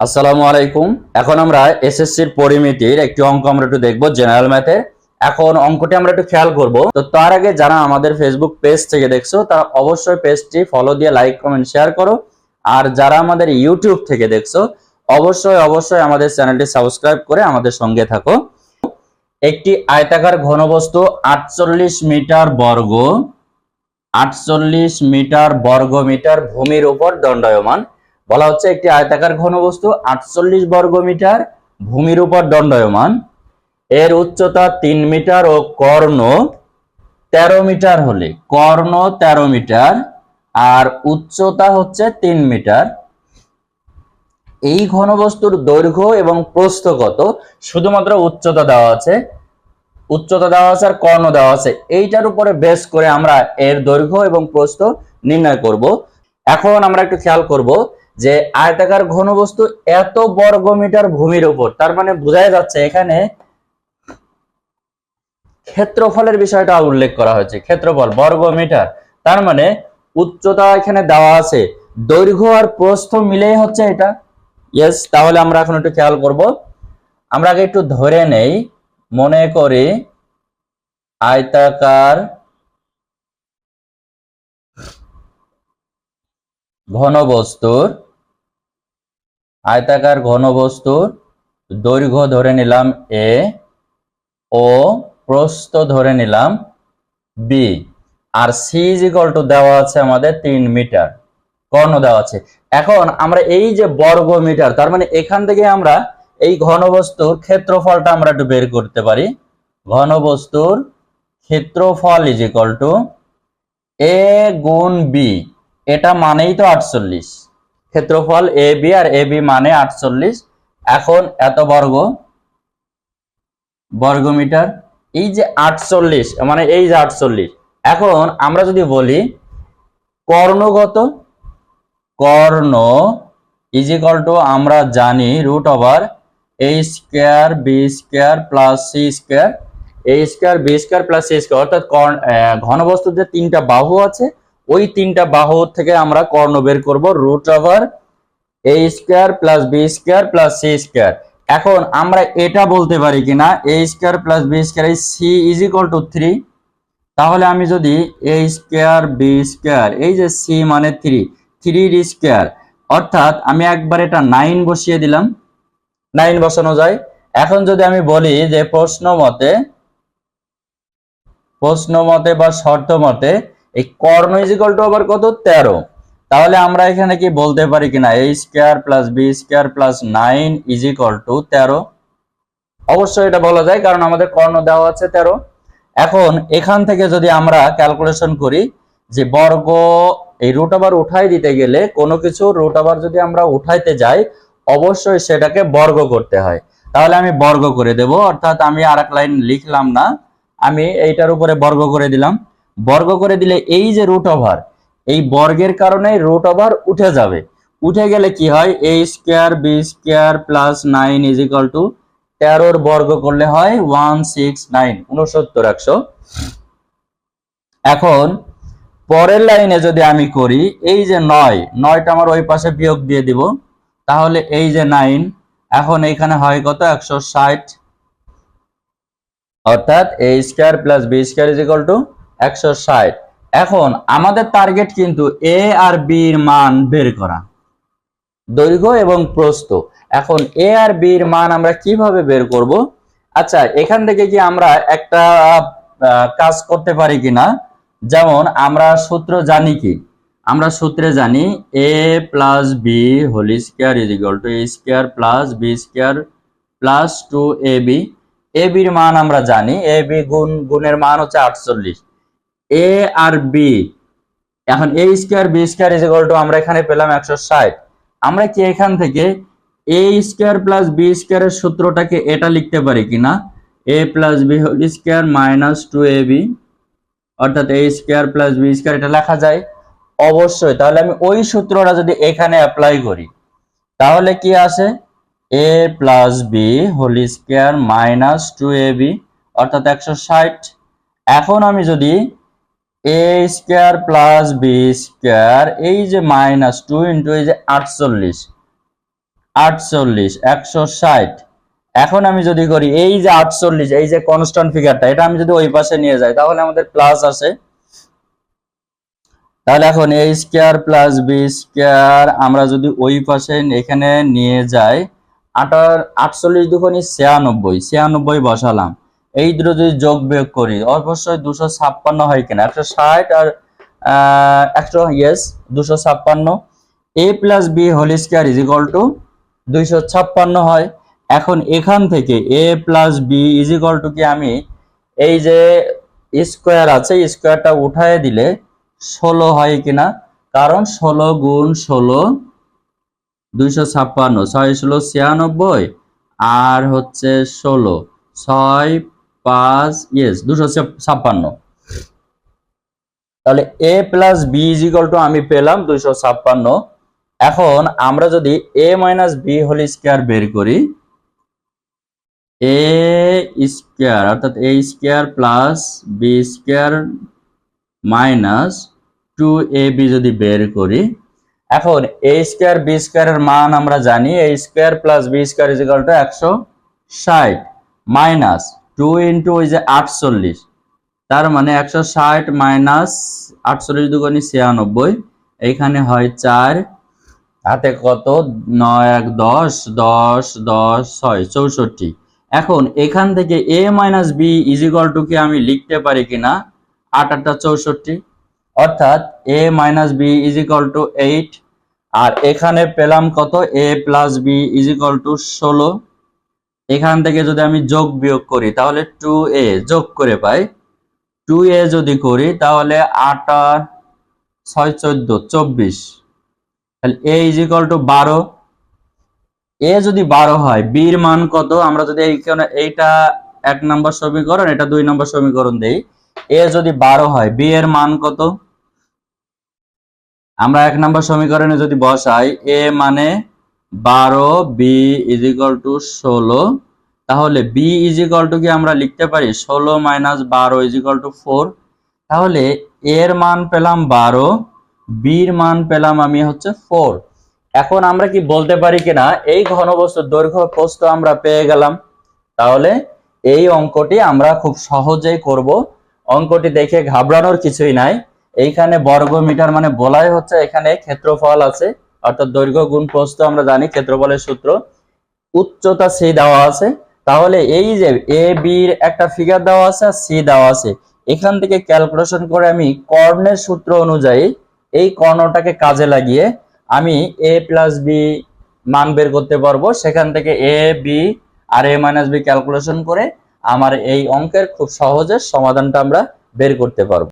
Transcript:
আসসালামু আলাইকুম। এখন আমরা এসএসসির পরিমিতির একটি অঙ্ক আমরা একটু দেখব জেনারেল ম্যাথে। এখন অঙ্কটি আমরা একটু খেয়াল করব। তো তার আগে যারা আমাদের ফেসবুক পেজ থেকে দেখছো তারা অবশ্যই পেজটি ফলো দিয়ে লাইক কমেন্ট শেয়ার করো। আর যারা আমাদের ইউটিউব থেকে দেখছো অবশ্যই আমাদের চ্যানেলটি সাবস্ক্রাইব করে আমাদের সঙ্গে থাকো। একটি আয়তাকার ঘনবস্তু 48 মিটার বর্গ 48 মিটার বর্গমিটার ভূমির উপর দণ্ডায়মান। বলা হচ্ছে একটি আয়তাকার ঘনবস্তু 48 বর্গমিটার ভূমির উপর দণ্ডায়মান। এর উচ্চতা 3 মিটার ও কর্ণ 13 মিটার হলে কর্ণ 13 মিটার আর উচ্চতা হচ্ছে 3 মিটার। এই ঘনবস্তুর দৈর্ঘ্য এবং প্রস্থ কত? শুধুমাত্র উচ্চতা দেওয়া আছে আর কর্ণ দেওয়া আছে। এইটার উপরে বেস করে আমরা এর দৈর্ঘ্য এবং প্রস্থ নির্ণয় করব। এখন আমরা একটু খেয়াল করব যে আয়তাকার ঘনবস্তু এত বর্গমিটার ভূমির উপর, তার মানে বোঝাই যাচ্ছে এখানে ক্ষেত্রফলের বিষয়টা উল্লেখ করা হয়েছে। ক্ষেত্রফল বর্গমিটার, তার মানে উচ্চতা এখানে দেওয়া আছে, দৈর্ঘ্য আর প্রস্থ মিলেই হচ্ছে এটা। ইয়েস, তাহলে আমরা এখন একটু খেয়াল করব। আমরা আগে একটু ধরে নেই, মনে করি আয়তাকার ঘনবস্তুর দৈর্ঘ্য ধরে নিলাম এ ও প্রস্থ ধরে নিলাম বি, আর সি ইজ ইকুয়াল টু দেওয়া আছে আমাদের 3 মিটার, কর্ণ দেওয়া আছে। এখন আমরা এই যে বর্গ মিটার, তার মানে এখান থেকে আমরা এই ঘনবস্তুর ক্ষেত্রফলটা আমরা একটু বের করতে পারি। ঘনবস্তুর ক্ষেত্রফল ইজ ইকুয়াল টু এ গুণ বি, এটা মানেই তো 48। ক্ষেত্রফল A B, R A B মানে 48। এখন এত বর্গমিটার, এই যে 48 মানে এই যে 48। এখন আমরা যদি বলি কর্ণগত, কর্ণ ইজ ইকুয়াল টু আমরা জানি root over A square B square plus C square, A square B square plus C square. অর্থাৎ ঘনবস্তুর যে 3টা বাহু আছে ওই 3টা বাহু থেকে আমরা কর্ণ বের করব, root over A square plus B square plus C square. এখন আমরা এটা বলতে পারি কিনা A square plus B square এই সি ইজ ইকুয়াল টু 3। তাহলে আমি যদি এ স্কয়ার বি স্কয়ার, এই যে সি মানে 3 স্কয়ার, অর্থাৎ আমি একবার এটা 9 বসিয়ে দিলাম, 9 বসানো যায়। এখন যদি আমি বলি যে প্রশ্ন মতে বা শর্ত মতে এই কর্ণ ইজ ইকুয়াল টু আবার কত? 13। তাহলে আমরা এখানে কি বলতে পারি কিনা A square plus B square plus 9 is equal to 13? অবশ্যই এটা বলা যায়, কারণ আমাদের কর্ণ দেওয়া আছে 13। এখন এখান থেকে যদি আমরা ক্যালকুলেশন করি যে বর্গ, এই রুট ওভার উঠাই দিতে গেলে কোনো কিছু রুট ওভার যদি আমরা উঠাইতে যাই অবশ্যই সেটাকে বর্গ করতে হয়। তাহলে আমি বর্গ করে দেব, অর্থাৎ আমি আরেক লাইন লিখলাম না, আমি এইটার উপরে বর্গ করে দিলাম। বর্গ করে দিলে এই যে রুট ওভার, এই বর্গের কারণে রুট ওভার উঠে যাবে। উঠে গেলে কি হয়? A square B square plus 9 is equal to 13 বর্গ করলে হয় 169 এখন পরের লাইনে যদি আমি করি এই যে 9টা আমার ওই পাশে বিয়োগ দিয়ে দিব, তাহলে এই যে 9, এখন এখানে হয় কত? 160। অর্থাৎ A square plus B square is equal to 160। এখন আমাদের টার্গেট কিন্তু এ আর বি এর মান বের করা, দৈর্ঘ্য এবং প্রস্থ। এখন এ আর বি এর মান আমরা কিভাবে বের করব? আচ্ছা, এখান থেকে কি আমরা একটা কাজ করতে পারি কিনা? যেমন আমরা সূত্র জানি কি? আমরা সূত্রে জানি A plus B whole square is equal to A square plus B square plus 2ab। A বির মান আমরা জানি, এ বি গুণের মান হচ্ছে 48। এ আর বি, এখন A square B square is equal to আমরা এখানে পেলাম 160। আমরা কি এখান থেকে এ স্কয়ার প্লাস বি স্কয়ারের সূত্রটাকে এটা লিখতে পারি কিনা? A plus B whole square minus 2ab, অর্থাৎ A square plus B square এটা লেখা যায় অবশ্যই। তাহলে আমি ওই সূত্রটা যদি এখানে অ্যাপ্লাই করি তাহলে কি আসে? A plus B whole square minus 2ab, অর্থাৎ 160। এখন আমি যদি A square plus B square, এই যে মাইনাস 2 ইন্টু এই যে 48 160। এখন আমি যদি করি এই যে 48, এই যে কনস্ট্যান্ট ফিগারটা, এটা আমি যদি ওই পাশে নিয়ে যাই তাহলে আমাদের প্লাস আসে। তাহলে এখন a square plus b square আমরা যদি ওই পাশে এখানে নিয়ে যাই, 48 দুগুণে 96, 96 বসালাম। এই দুটো যদি যোগ বিয়োগ করি অবশ্যই 256 হয় কিনা, 160 আর 100, yes 256। a plus b whole square is equal to 256 হয়। এখন এখান থেকে a plus b is equal to কি, আমি এই যে স্কয়ার আছে স্কয়ারটা উঠায় দিলে 16 হয় কিনা, কারণ 16 গুণ 16 256, 6 16 96 আর হচ্ছে 16 6 5, ইয়েস 256। তাহলে a plus b is equal to আমি পেলাম 256। এখন আমরা যদি a minus b whole square বের করি, a স্কয়ার অর্থাৎ a square plus b square minus 2ab যদি বের করি, এখন a স্কয়ার b স্কয়ারের মান আমরা জানি, a square plus b square is equal to 160 minus 2 into ওই যে 48, তার মানে 160 মাইনাস 48 দুগুণে 96, এইখানে হয় 4, হাতে কত 9 1 10 10 10 6 64। এখন এখান থেকে a minus b is equal to কি আমি লিখতে পারি কিনা 8 8 64, অর্থাৎ a minus b is equal two 8। আর এখানে পেলাম কত, a plus b is equal two 16। এখান থেকে যদি আমি যোগ বিয়োগ করি তাহলে 2a যোগ করে পাই, 2a যদি করি তাহলে 8 আর 6 14 24, তাহলে a is equal two 12। a যদি 12 হয় b এর মান কত, আমরা যদি এইটা 1 নম্বর সমীকরণ, এটা 2 নম্বর সমীকরণ দেই, a যদি 12 হয় b এর মান কত, আমরা 1 নম্বর সমীকরণে যদি বসাই a মানে 12, b ইজ ইকুয়াল টু 16, তাহলে b ইজ ইকুয়াল টু কি আমরা লিখতে পারি 16 মাইনাস 12 ইজ ইকুয়াল টু 4। তাহলে a এর মান পেলাম 12, b এর মান পেলাম আমি হচ্ছে 4। এখন আমরা কি বলতে পারি কিনা এই ঘনবস্তুর দৈর্ঘ্য প্রস্থ আমরা পেয়ে গেলাম। তাহলে এই অঙ্কটি আমরা খুব সহজেই করব। অঙ্কটি দেখে ঘাবড়ানোর কিছুই নাই। এইখানে বর্গ মিটার মানে বলাই হচ্ছে এখানে ক্ষেত্রফল আছে, অর্থাৎ দৈর্ঘ্য গুণ প্রস্থ আমরা জানি ক্ষেত্রফলের সূত্র, উচ্চতা সি দেওয়া আছে। তাহলে এই যে এ বি এর একটা ফিগার দেওয়া আছে আর সি দেওয়া আছে, এখান থেকে ক্যালকুলেশন করে আমি কর্ণের সূত্র অনুযায়ী এই কর্ণটাকে কাজে লাগিয়ে আমি a প্লাস বি মান বের করতে পারবো। সেখান থেকে a বি আর a মাইনাস বি ক্যালকুলেশন করে আমার এই অঙ্কের খুব সহজে সমাধানটা আমরা বের করতে পারবো।